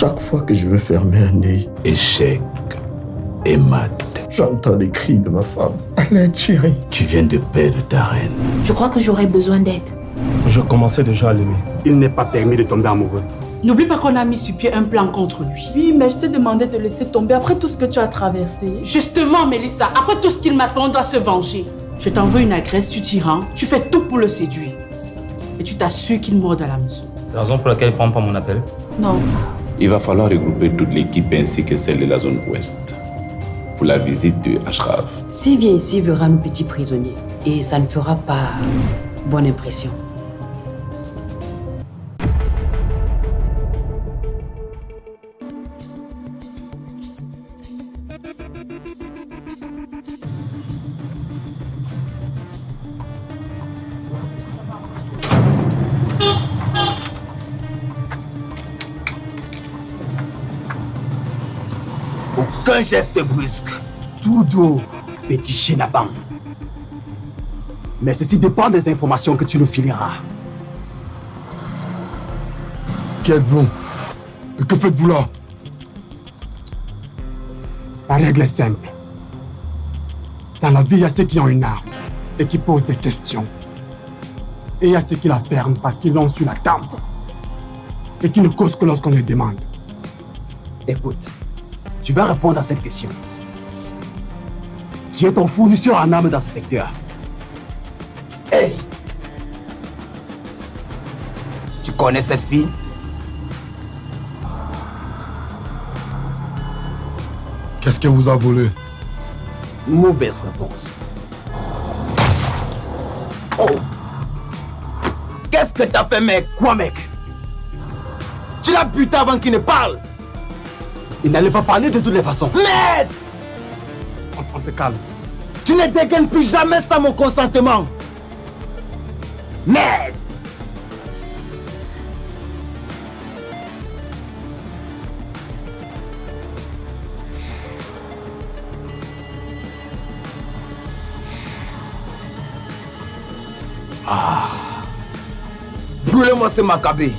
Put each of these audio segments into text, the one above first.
Chaque fois que je veux fermer un œil, échec et mat. J'entends les cris de ma femme. À l'aide, chérie. Tu viens de perdre ta reine. Je crois que j'aurais besoin d'aide. Je commençais déjà à l'aimer. Il n'est pas permis de tomber amoureux. N'oublie pas qu'on a mis sur pied un plan contre lui. Oui, mais je t'ai demandé de laisser tomber après tout ce que tu as traversé. Justement, Mélissa, après tout ce qu'il m'a fait, on doit se venger. Je t'envoie une agresse, tu t'y rends, tu fais tout pour le séduire. Et tu t'assures qu'il morde à la maison. C'est la raison pour laquelle il ne prend pas mon appel? Non. Il va falloir regrouper toute l'équipe ainsi que celle de la zone ouest pour la visite de Ashraf. S'il vient ici, il verra nos petits prisonniers. Et ça ne fera pas bonne impression. Aucun geste brusque. Tout doux, petit chénabam. Mais ceci dépend des informations que tu nous fileras. Qui êtes-vous? Et que faites-vous là? La règle est simple. Dans la vie, il y a ceux qui ont une arme et qui posent des questions. Et il y a ceux qui la ferment parce qu'ils l'ont sur la tempe et qui ne causent que lorsqu'on les demande. Écoute, tu vas répondre à cette question. Qui est ton fournisseur en armes dans ce secteur? Hey! Tu connais cette fille? Qu'est-ce qu'elle vous a volé? Mauvaise réponse. Oh! Qu'est-ce que t'as fait, mec? Quoi, mec? Tu l'as buté avant qu'il ne parle! Il n'allait pas parler de toutes les façons. Merde! On se calme. Tu ne dégaines plus jamais sans mon consentement. Merde! Ah! Brûlez-moi ce macabé.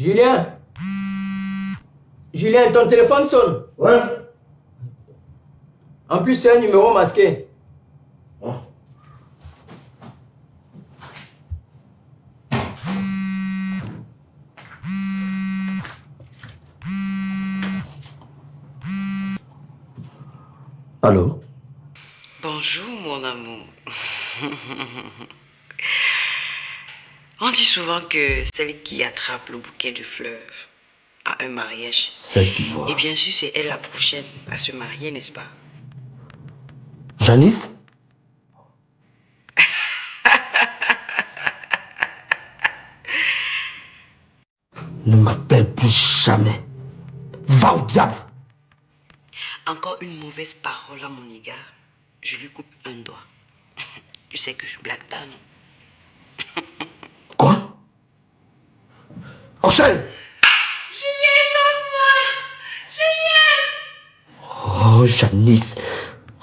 Julien? Julien, ton téléphone sonne? Ouais. En plus, c'est un numéro masqué. Oh. Allô? Bonjour, mon amour. On dit souvent que celle qui attrape le bouquet de fleurs a un mariage. Celle qui voit. Et bien sûr, c'est elle la prochaine à se marier, n'est-ce pas? Janice? Ne m'appelle plus jamais. Va au diable! Encore une mauvaise parole à mon égard, je lui coupe un doigt. Tu sais que je blague pas, non? Quoi? Enchaîne! Julien, sauve-moi! Julien! Oh, Janice!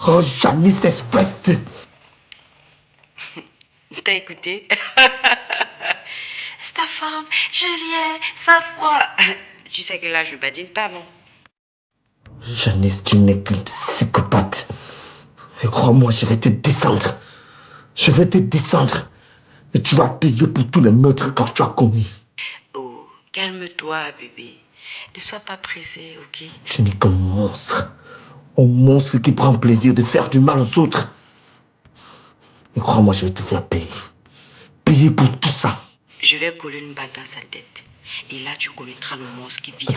Oh, Janice, espèce de... T'as écouté? C'est ta femme, Julien, sauve-moi! Tu sais que là, je badine pas, non? Janice, tu n'es qu'une psychopathe. Et crois-moi, je vais te descendre. Je vais te descendre. Et tu vas payer pour tous les meurtres que tu as commis. Oh, calme-toi, bébé. Ne sois pas pressé, ok? Tu n'es qu'un monstre. Un monstre qui prend plaisir de faire du mal aux autres. Et crois-moi, je vais te faire payer. Payer pour tout ça. Je vais coller une balle dans sa tête. Et là, tu connaîtras le monstre qui vit.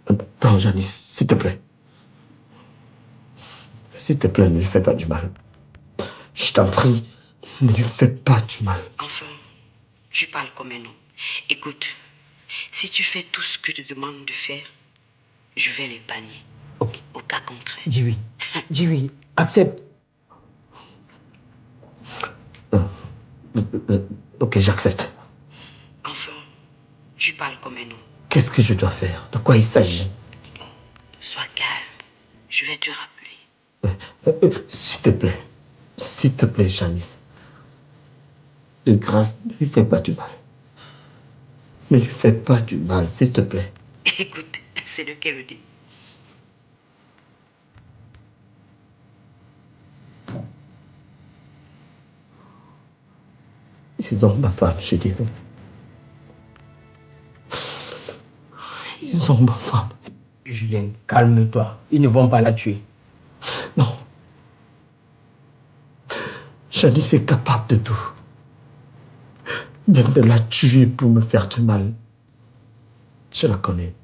Attends, Janice, s'il te plaît. S'il te plaît, ne lui fais pas du mal. Je t'en prie, ne lui fais pas du mal. Enfin, tu parles comme un homme. Écoute, si tu fais tout ce que je te demande de faire, je vais l'épargner. Ok. Au cas contraire. Dis oui. Dis oui. Accepte. Ok, j'accepte. Enfin, tu parles comme un homme. Qu'est-ce que je dois faire? De quoi il s'agit? Sois calme. Je vais te rappeler. S'il te plaît, Janice. De grâce, ne lui fais pas du mal. Ne lui fais pas du mal, s'il te plaît. Écoute, c'est lequel le dit. Ils ont ma femme, je dis. Ils ont ma femme. Julien, calme-toi. Ils ne vont pas la tuer. Non. Janice est capable de tout. Même de la tuer pour me faire du mal. Je la connais.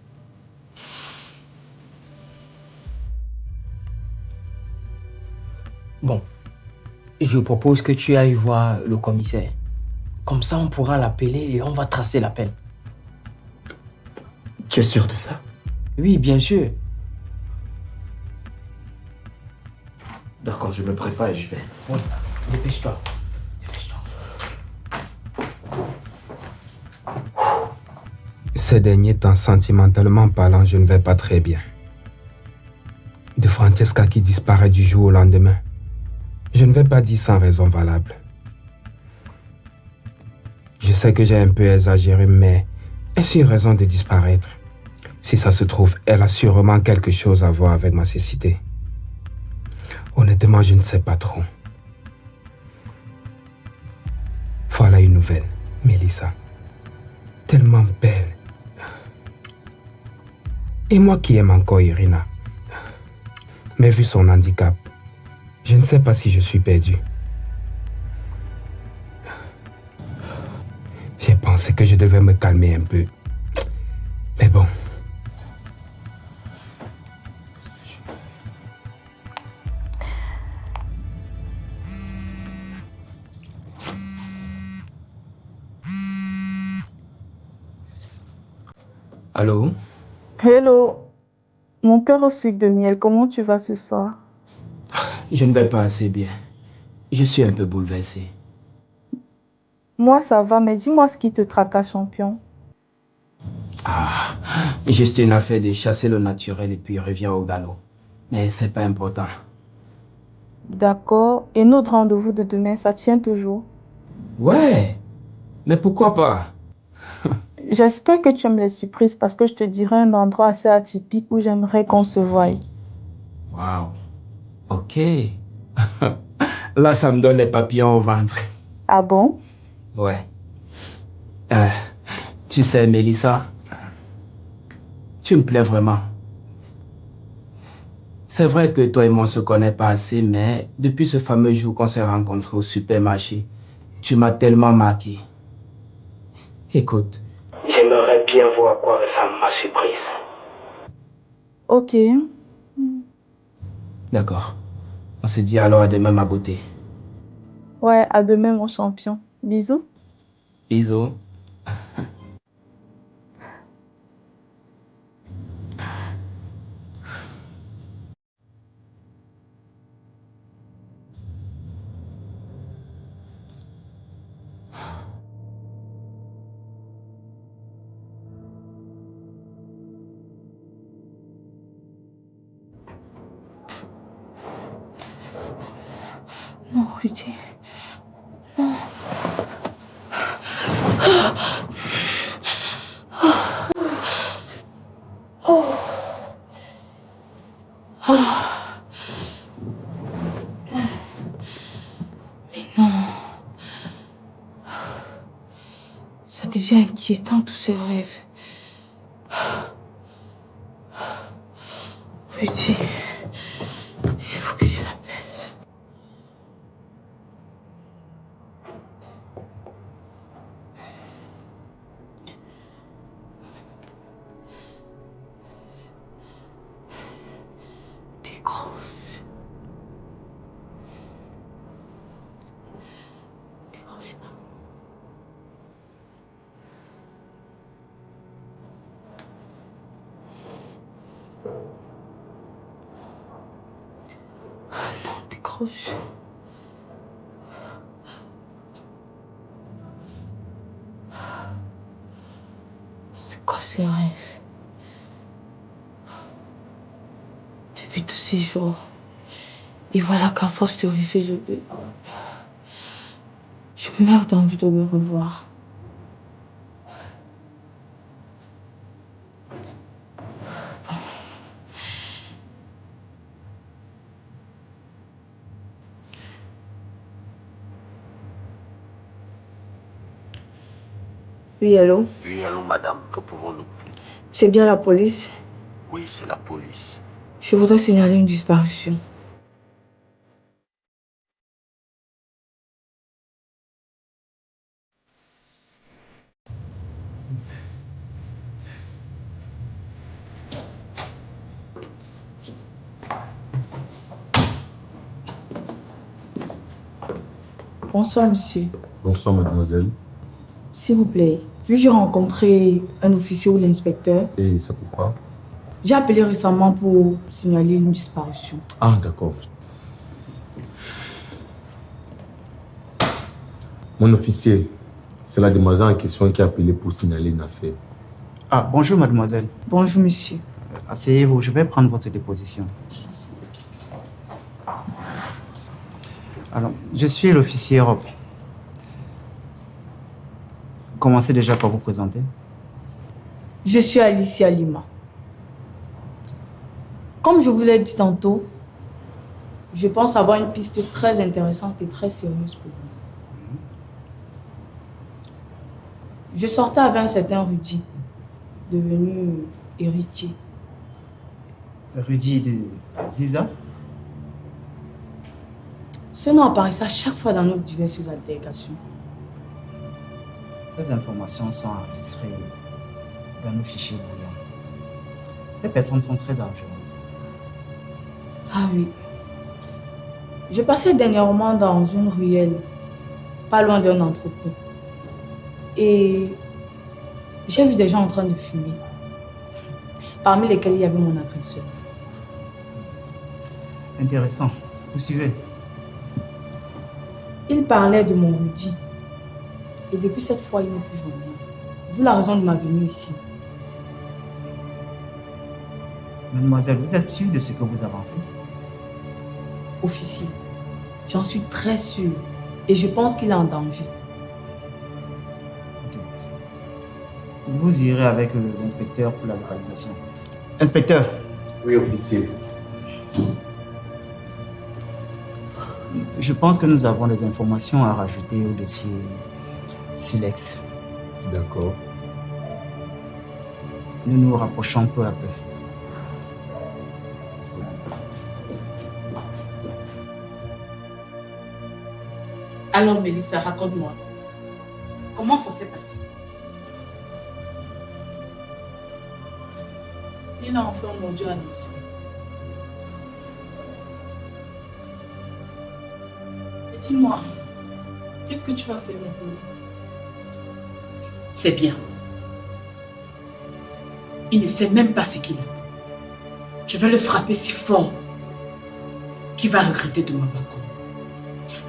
Bon, je propose que tu ailles voir le commissaire. Comme ça, on pourra l'appeler et on va tracer l'appel. Tu es sûr de ça? Oui, bien sûr. D'accord, je me prépare et je vais. Oui, dépêche-toi. Dépêche-toi. Ces derniers temps, sentimentalement parlant, je ne vais pas très bien. De Francesca qui disparaît du jour au lendemain. Je ne vais pas dire sans raison valable. Je sais que j'ai un peu exagéré, mais est-ce une raison de disparaître? Si ça se trouve, elle a sûrement quelque chose à voir avec ma cécité. Honnêtement, je ne sais pas trop. Voilà une nouvelle, Mélissa. Tellement belle. Et moi qui aime encore Irina. Mais vu son handicap, je ne sais pas si je suis perdu. J'ai pensé que je devais me calmer un peu. Mais bon. Allô? Hello, mon cœur au sucre de miel, comment tu vas ce soir? Je ne vais pas assez bien. Je suis un peu bouleversé. Moi ça va, mais dis-moi ce qui te tracasse, champion. Ah, juste une affaire de chasser le naturel et puis revient au galop. Mais c'est pas important. D'accord, et notre rendez-vous de demain, ça tient toujours? Ouais, mais pourquoi pas? J'espère que tu aimes les surprises parce que je te dirai un endroit assez atypique où j'aimerais qu'on se voie. Waouh, ok. Là, ça me donne les papillons au ventre. Ah bon? Ouais. Euh, Tu sais, Mélissa, tu me plais vraiment. C'est vrai que toi et moi on se connaît pas assez, mais depuis ce fameux jour qu'on s'est rencontrés au supermarché, tu m'as tellement marqué. Écoute, j'aimerais bien voir à quoi ressemble ma surprise. Ok. D'accord. On se dit alors à demain, ma beauté. Ouais, à demain, mon champion. Bisous. Bisous. Non, Rudy. Ça devient inquiétant, tous ces rêves. Rudy, il faut que je l'appelle. Décroche. Non, décroche. C'est quoi ces rêves? Depuis tous ces jours. Et voilà qu'à force de rêver, je meurs d'envie de le revoir. Oui, allô? Oui, allô, madame, que pouvons-nous? C'est bien la police? Oui, c'est la police. Je voudrais signaler une disparition. Bonsoir, monsieur. Bonsoir, mademoiselle. S'il vous plaît, puis-je rencontrer un officier ou l'inspecteur? Et ça pourquoi? J'ai appelé récemment pour signaler une disparition. Ah, d'accord. Mon officier, c'est la demoiselle en question qui a appelé pour signaler une affaire. Ah, bonjour, mademoiselle. Bonjour, monsieur. Asseyez-vous, je vais prendre votre déposition. Alors, je suis l'officier Rob. Commencez déjà par vous présenter. Je suis Alicia Lima. Comme je vous l'ai dit tantôt, je pense avoir une piste très intéressante et très sérieuse pour vous. Je sortais avec un certain Rudy, devenu héritier. Rudy de Ziza. Ce nom apparaissait à chaque fois dans nos diverses altercations. Ces informations sont enregistrées dans nos fichiers brouillants. Ces personnes sont très dangereuses. Ah oui. Je passais dernièrement dans une ruelle, pas loin d'un entrepôt. Et j'ai vu des gens en train de fumer, parmi lesquels il y avait mon agresseur. Intéressant. Vous suivez? Il parlait de mon Rudy. Et depuis cette fois, il n'est plus joignable. D'où la raison de ma venue ici. Mademoiselle, vous êtes sûre de ce que vous avancez? Officier, j'en suis très sûre. Et je pense qu'il est en danger. Okay. Vous irez avec l'inspecteur pour la localisation. Inspecteur. Oui, officier. Je pense que nous avons des informations à rajouter au dossier Silex. D'accord. Nous nous rapprochons peu à peu. Alors, Mélissa, raconte-moi. Comment ça s'est passé? Il a enfin mordu à nous. Et dis-moi, qu'est-ce que tu vas faire maintenant? C'est bien. Il ne sait même pas ce qu'il a. Je vais le frapper si fort qu'il va regretter de m'avoir connu.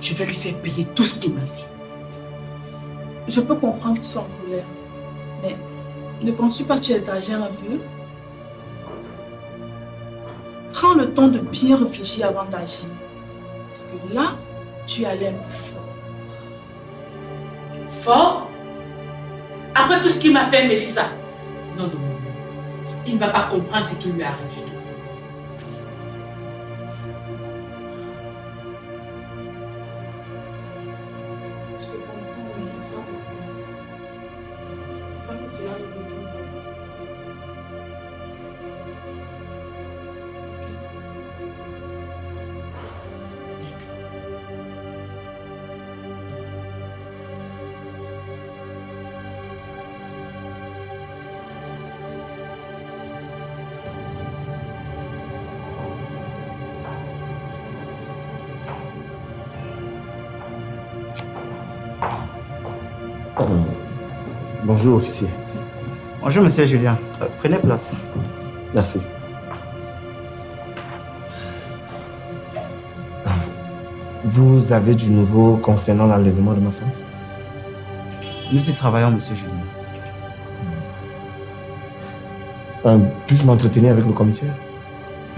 Je vais lui faire payer tout ce qu'il m'a fait. Je peux comprendre que tu sois en colère, mais ne penses-tu pas que tu exagères un peu? Prends le temps de bien réfléchir avant d'agir. Parce que là, tu es allé un peu fort. Fort? Après tout ce qu'il m'a fait, Mélissa? Non, non, non. Il ne va pas comprendre ce qui lui arrive du tout. Je te comprends, mais sois contente. Afin que cela ne retourne pas. Bonjour, officier. Bonjour, monsieur Julien. Prenez place. Merci. Vous avez du nouveau concernant l'enlèvement de ma femme? Nous y travaillons, monsieur Julien. Puis-je m'entretenir avec le commissaire?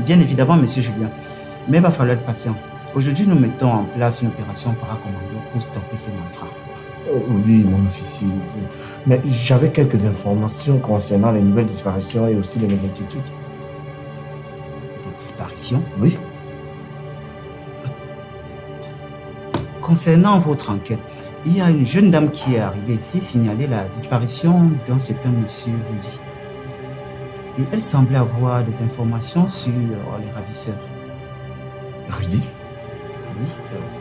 Bien évidemment, monsieur Julien. Mais il va falloir être patient. Aujourd'hui, nous mettons en place une opération paracommando pour stopper ces malfrats. Oui, mon officier. Mais j'avais quelques informations concernant les nouvelles disparitions et aussi de mes inquiétudes. Des disparitions? Oui. Concernant votre enquête, il y a une jeune dame qui est arrivée ici signaler la disparition d'un certain monsieur Rudy. Et elle semblait avoir des informations sur les ravisseurs. Rudy? Oui,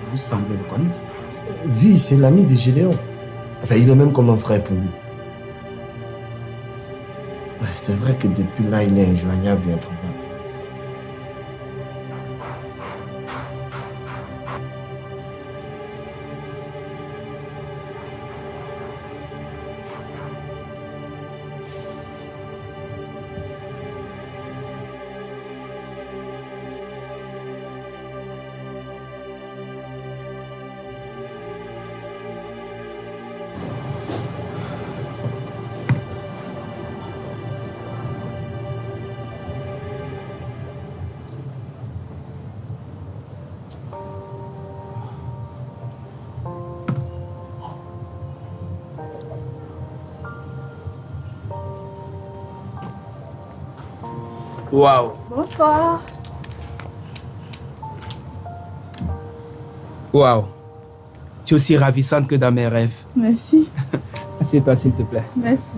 vous semblez le connaître. Oui, c'est l'ami de Gédéon. Enfin, il est même comme un frère pour lui. C'est vrai que depuis là, il est injoignable et introuvable. Waouh. Bonsoir. Waouh. Tu es aussi ravissante que dans mes rêves. Merci. Assieds-toi, s'il te plaît. Merci.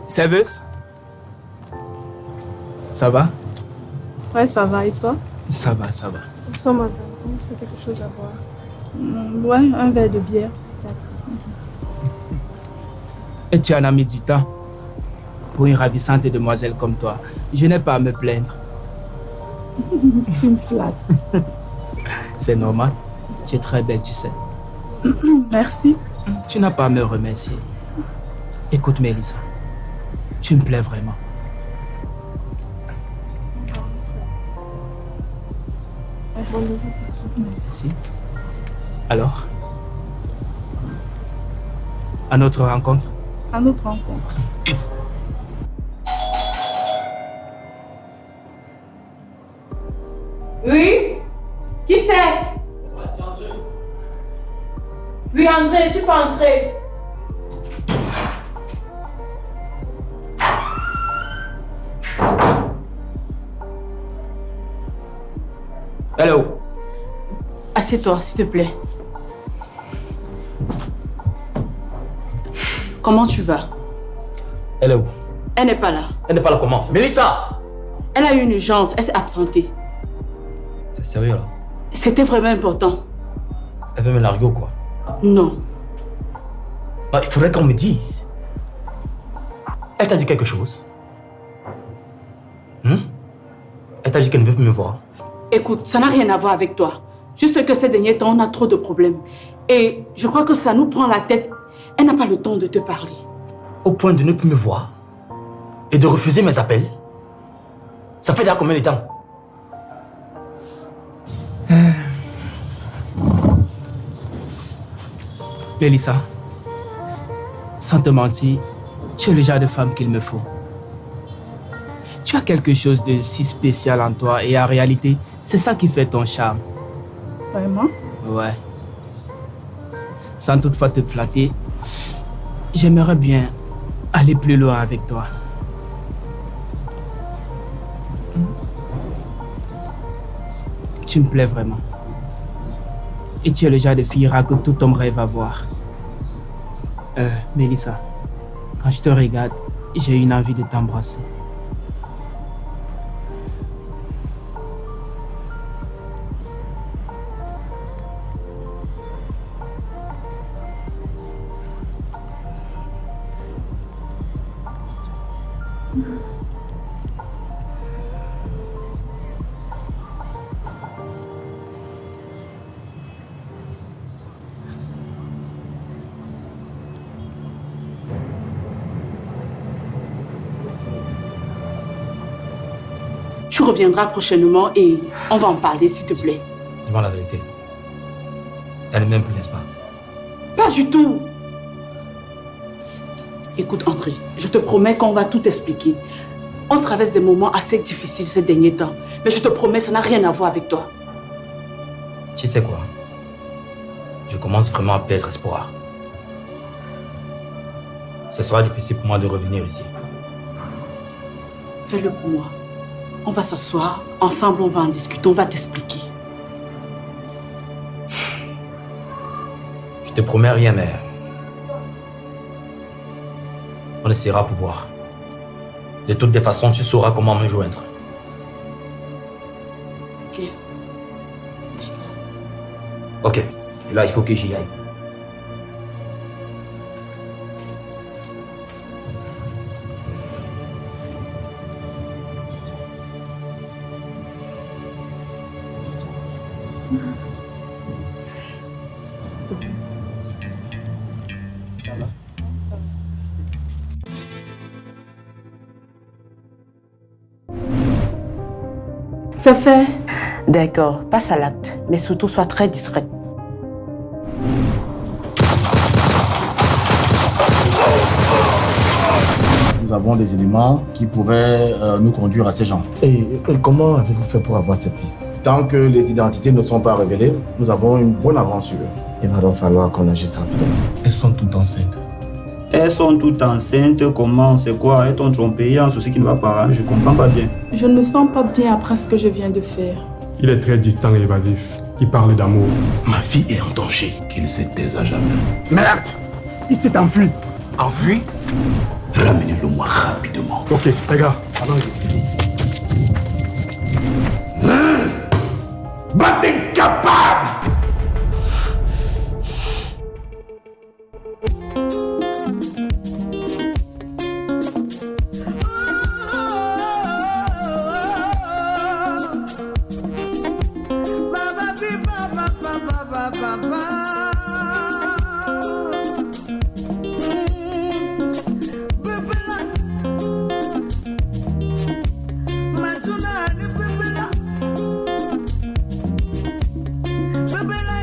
Serveuse? Ça va? Ouais, ça va. Et toi? Ça va, ça va. Bonsoir, madame. C'est quelque chose à boire. Ouais, un verre de bière. Et tu en as mis du temps pour une ravissante demoiselle comme toi. Je n'ai pas à me plaindre. Tu me flattes. C'est normal. Tu es très belle, tu sais. Merci. Tu n'as pas à me remercier. Écoute, Mélissa. Tu me plais vraiment. Merci. Alors? À notre rencontre? À notre rencontre. Oui? Qui c'est? Oui, André, tu peux entrer. Hello. Assieds-toi, s'il te plaît. Comment tu vas? Elle est où? Elle n'est pas là. Elle n'est pas là comment? Mélissa! Elle a eu une urgence, elle s'est absentée. C'est sérieux là? C'était vraiment important. Elle veut me larguer ou quoi? Non. Bah, il faudrait qu'on me dise. Elle t'a dit quelque chose? Elle t'a dit qu'elle ne veut plus me voir? Écoute, ça n'a rien à voir avec toi. Juste que ces derniers temps, on a trop de problèmes. Et je crois que ça nous prend la tête. Elle n'a pas le temps de te parler. Au point de ne plus me voir? Et de refuser mes appels? Ça fait déjà combien de temps? Mélissa, sans te mentir, tu es le genre de femme qu'il me faut. Tu as quelque chose de si spécial en toi et en réalité, c'est ça qui fait ton charme. Vraiment? Ouais. Sans toutefois te flatter, j'aimerais bien aller plus loin avec toi. Tu me plais vraiment. Et tu es le genre de fille rare que tout homme rêve à voir. Mélissa, quand je te regarde, j'ai une envie de t'embrasser. Tu reviendras prochainement et on va en parler, s'il te plaît. Dis-moi la vérité. Elle ne m'aime plus, n'est-ce pas? Pas du tout. Écoute, André, je te promets qu'on va tout expliquer. On traverse des moments assez difficiles ces derniers temps. Mais je te promets, ça n'a rien à voir avec toi. Tu sais quoi? Je commence vraiment à perdre espoir. Ce sera difficile pour moi de revenir ici. Fais-le pour moi. On va s'asseoir, ensemble on va en discuter, on va t'expliquer. Je te promets rien, mais... on essaiera pour voir. De toutes les façons, tu sauras comment me joindre. Ok. Ok. Et là, il faut que j'y aille. Ça va? C'est fait. D'accord, passe à l'acte, mais surtout sois très discrète. Nous avons des éléments qui pourraient nous conduire à ces gens. Et comment avez-vous fait pour avoir cette piste? Tant que les identités ne sont pas révélées, nous avons une bonne aventure. Il va donc falloir qu'on agisse rapidement. Elles sont toutes enceintes. Elles sont toutes enceintes, comment, c'est quoi? Elles t'ont trompé, il y a un souci qui ne va pas, hein? Je comprends pas bien. Je ne me sens pas bien après ce que je viens de faire. Il est très distant et évasif. Il parle d'amour. Ma fille est en danger. Qu'il se taise à jamais. Merde! Il s'est enfui. Enfui? Ramenez-le-moi rapidement. Ok, les gars, allons-y. Bande incapable! Bebela